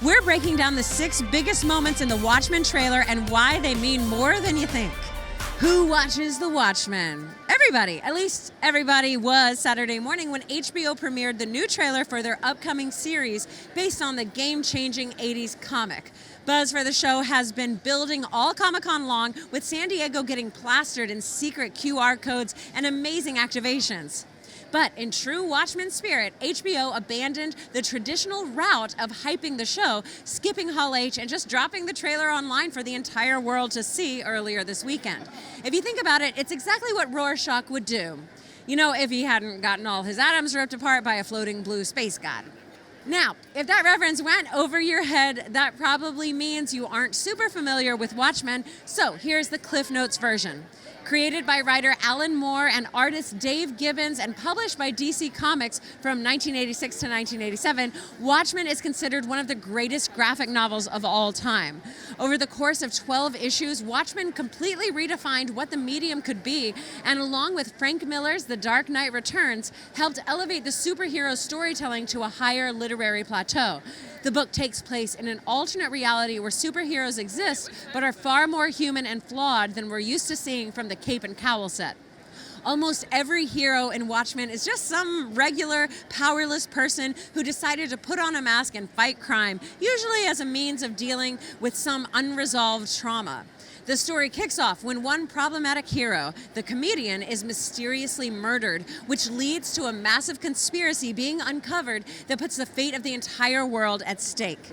We're breaking down the 6 biggest moments in the Watchmen trailer and why they mean more than you think. Who watches the Watchmen? Everybody. At least everybody was Saturday morning when HBO premiered the new trailer for their upcoming series based on the game-changing 80s comic. Buzz for the show has been building all Comic-Con long, with San Diego getting plastered in secret QR codes and amazing activations. But in true Watchmen spirit, HBO abandoned the traditional route of hyping the show, skipping Hall H and just dropping the trailer online for the entire world to see earlier this weekend. If you think about it, it's exactly what Rorschach would do. You know, if he hadn't gotten all his atoms ripped apart by a floating blue space god. Now, if that reference went over your head, that probably means you aren't super familiar with Watchmen, so here's the Cliff Notes version. Created by writer Alan Moore and artist Dave Gibbons and published by DC Comics from 1986 to 1987, Watchmen is considered one of the greatest graphic novels of all time. Over the course of 12 issues, Watchmen completely redefined what the medium could be, and along with Frank Miller's The Dark Knight Returns, helped elevate the superhero storytelling to a higher literary plateau. The book takes place in an alternate reality where superheroes exist, but are far more human and flawed than we're used to seeing from the cape and cowl set. Almost every hero in Watchmen is just some regular, powerless person who decided to put on a mask and fight crime, usually as a means of dealing with some unresolved trauma. The story kicks off when one problematic hero, the comedian, is mysteriously murdered, which leads to a massive conspiracy being uncovered that puts the fate of the entire world at stake.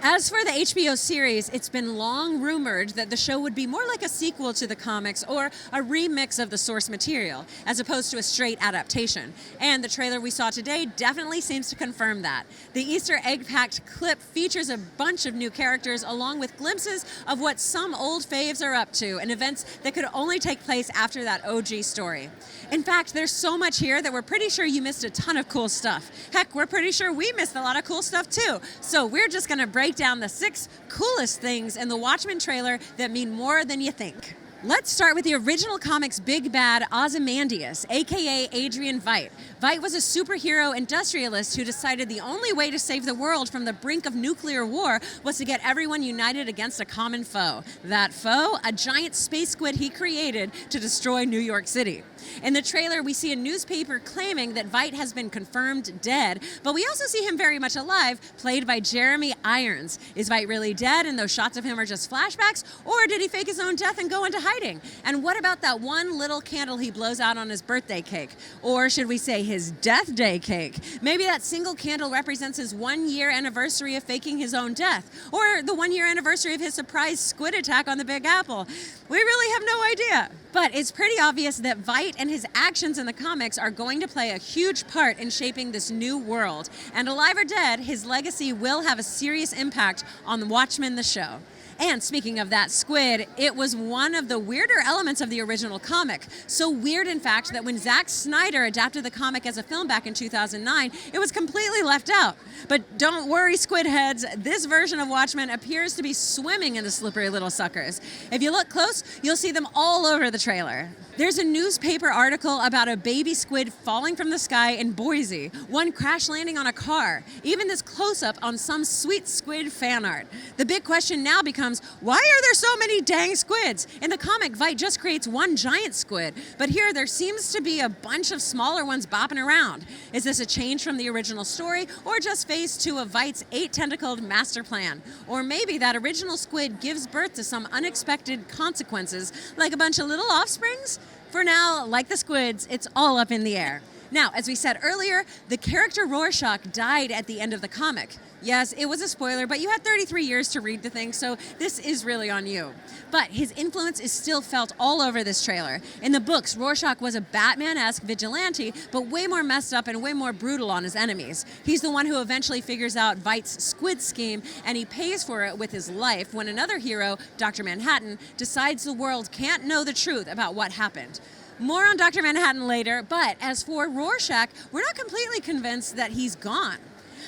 As for the HBO series, it's been long rumored that the show would be more like a sequel to the comics or a remix of the source material, as opposed to a straight adaptation. And the trailer we saw today definitely seems to confirm that. The Easter egg-packed clip features a bunch of new characters along with glimpses of what some old faves are up to and events that could only take place after that OG story. In fact, there's so much here that we're pretty sure you missed a ton of cool stuff. Heck, we're pretty sure we missed a lot of cool stuff too. So we're just gonna break down the 6 coolest things in the Watchmen trailer that mean more than you think. Let's start with the original comic's big bad, Ozymandias, aka Adrian Veidt. Veidt was a superhero industrialist who decided the only way to save the world from the brink of nuclear war was to get everyone united against a common foe. That foe? A giant space squid he created to destroy New York City. In the trailer, we see a newspaper claiming that Veidt has been confirmed dead, but we also see him very much alive, played by Jeremy Irons. Is Veidt really dead and those shots of him are just flashbacks, or did he fake his own death and go into hiding? And what about that one little candle he blows out on his birthday cake? Or should we say his death day cake? Maybe that single candle represents his 1-year anniversary of faking his own death, or the 1-year anniversary of his surprise squid attack on the Big Apple. We really have no idea. But it's pretty obvious that Veidt and his actions in the comics are going to play a huge part in shaping this new world. And alive or dead, his legacy will have a serious impact on Watchmen the show. And speaking of that squid, it was one of the weirder elements of the original comic. So weird, in fact, that when Zack Snyder adapted the comic as a film back in 2009, it was completely left out. But don't worry, squid heads, this version of Watchmen appears to be swimming in the slippery little suckers. If you look close, you'll see them all over the trailer. There's a newspaper article about a baby squid falling from the sky in Boise, one crash landing on a car, even this close-up on some sweet squid fan art. The big question now becomes, why are there so many dang squids? In the comic, Veidt just creates one giant squid, but here there seems to be a bunch of smaller ones bopping around. Is this a change from the original story, or just phase 2 of Veidt's 8-tentacled master plan? Or maybe that original squid gives birth to some unexpected consequences, like a bunch of little offsprings? For now, like the squids, it's all up in the air. Now, as we said earlier, the character Rorschach died at the end of the comic. Yes, it was a spoiler, but you had 33 years to read the thing, so this is really on you. But his influence is still felt all over this trailer. In the books, Rorschach was a Batman-esque vigilante, but way more messed up and way more brutal on his enemies. He's the one who eventually figures out Veidt's squid scheme, and he pays for it with his life when another hero, Dr. Manhattan, decides the world can't know the truth about what happened. More on Dr. Manhattan later, but as for Rorschach, we're not completely convinced that he's gone.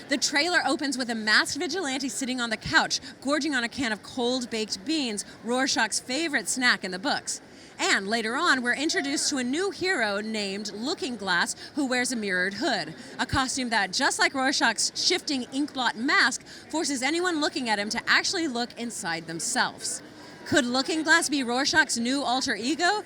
The trailer opens with a masked vigilante sitting on the couch, gorging on a can of cold-baked beans, Rorschach's favorite snack in the books. And later on, we're introduced to a new hero named Looking Glass who wears a mirrored hood, a costume that, just like Rorschach's shifting inkblot mask, forces anyone looking at him to actually look inside themselves. Could Looking Glass be Rorschach's new alter ego?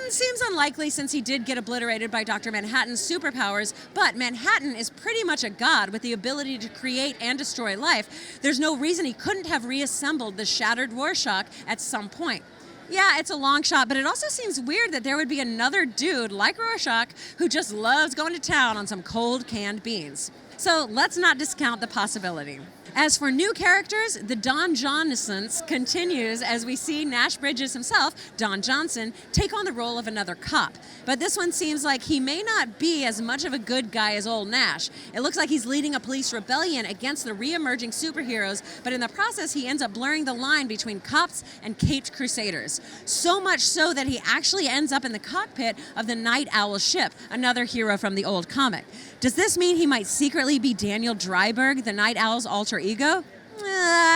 Seems unlikely since he did get obliterated by Dr. Manhattan's superpowers, but Manhattan is pretty much a god with the ability to create and destroy life. There's no reason he couldn't have reassembled the shattered Rorschach at some point. Yeah, it's a long shot, but it also seems weird that there would be another dude like Rorschach who just loves going to town on some cold canned beans. So let's not discount the possibility. As for new characters, the Don Johnson's continues as we see Nash Bridges himself, Don Johnson, take on the role of another cop. But this one seems like he may not be as much of a good guy as old Nash. It looks like he's leading a police rebellion against the re-emerging superheroes, but in the process he ends up blurring the line between cops and caped crusaders. So much so that he actually ends up in the cockpit of the Night Owl ship, another hero from the old comic. Does this mean he might secretly be Daniel Dryberg, the Night Owl's alter ego?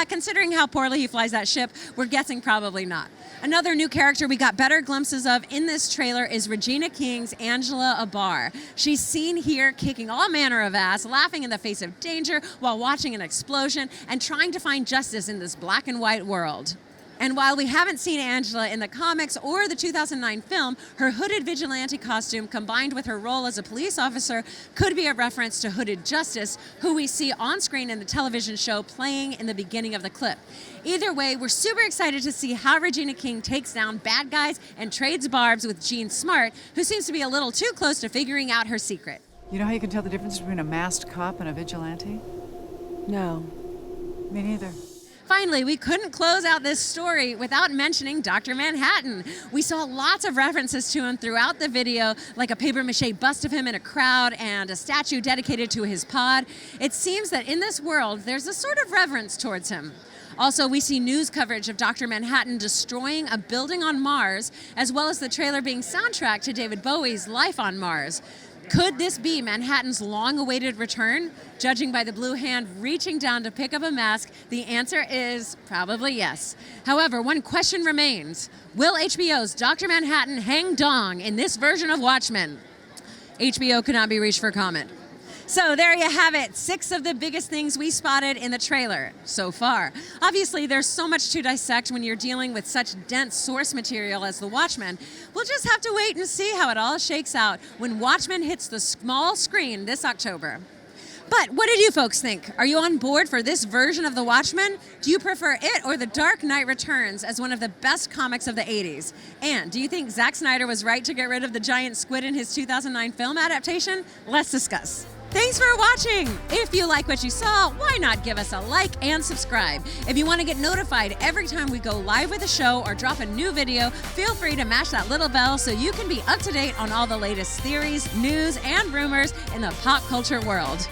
Considering how poorly he flies that ship, we're guessing probably not. Another new character we got better glimpses of in this trailer is Regina King's Angela Abar. She's seen here kicking all manner of ass, laughing in the face of danger while watching an explosion and trying to find justice in this black and white world. And while we haven't seen Angela in the comics or the 2009 film, her hooded vigilante costume combined with her role as a police officer could be a reference to Hooded Justice, who we see on screen in the television show playing in the beginning of the clip. Either way, we're super excited to see how Regina King takes down bad guys and trades barbs with Jean Smart, who seems to be a little too close to figuring out her secret. You know how you can tell the difference between a masked cop and a vigilante? No. Me neither. Finally, we couldn't close out this story without mentioning Dr. Manhattan. We saw lots of references to him throughout the video, like a papier-mâché bust of him in a crowd and a statue dedicated to his pod. It seems that in this world, there's a sort of reverence towards him. Also, we see news coverage of Dr. Manhattan destroying a building on Mars, as well as the trailer being soundtracked to David Bowie's Life on Mars. Could this be Manhattan's long-awaited return? Judging by the blue hand reaching down to pick up a mask, the answer is probably yes. However, one question remains. Will HBO's Dr. Manhattan hang dong in this version of Watchmen? HBO could not be reached for comment. So there you have it, 6 of the biggest things we spotted in the trailer so far. Obviously, there's so much to dissect when you're dealing with such dense source material as The Watchmen. We'll just have to wait and see how it all shakes out when Watchmen hits the small screen this October. But what did you folks think? Are you on board for this version of The Watchmen? Do you prefer it or The Dark Knight Returns as one of the best comics of the 80s? And do you think Zack Snyder was right to get rid of the giant squid in his 2009 film adaptation? Let's discuss. Thanks for watching! If you like what you saw, why not give us a like and subscribe? If you want to get notified every time we go live with a show or drop a new video, feel free to mash that little bell so you can be up to date on all the latest theories, news, and rumors in the pop culture world.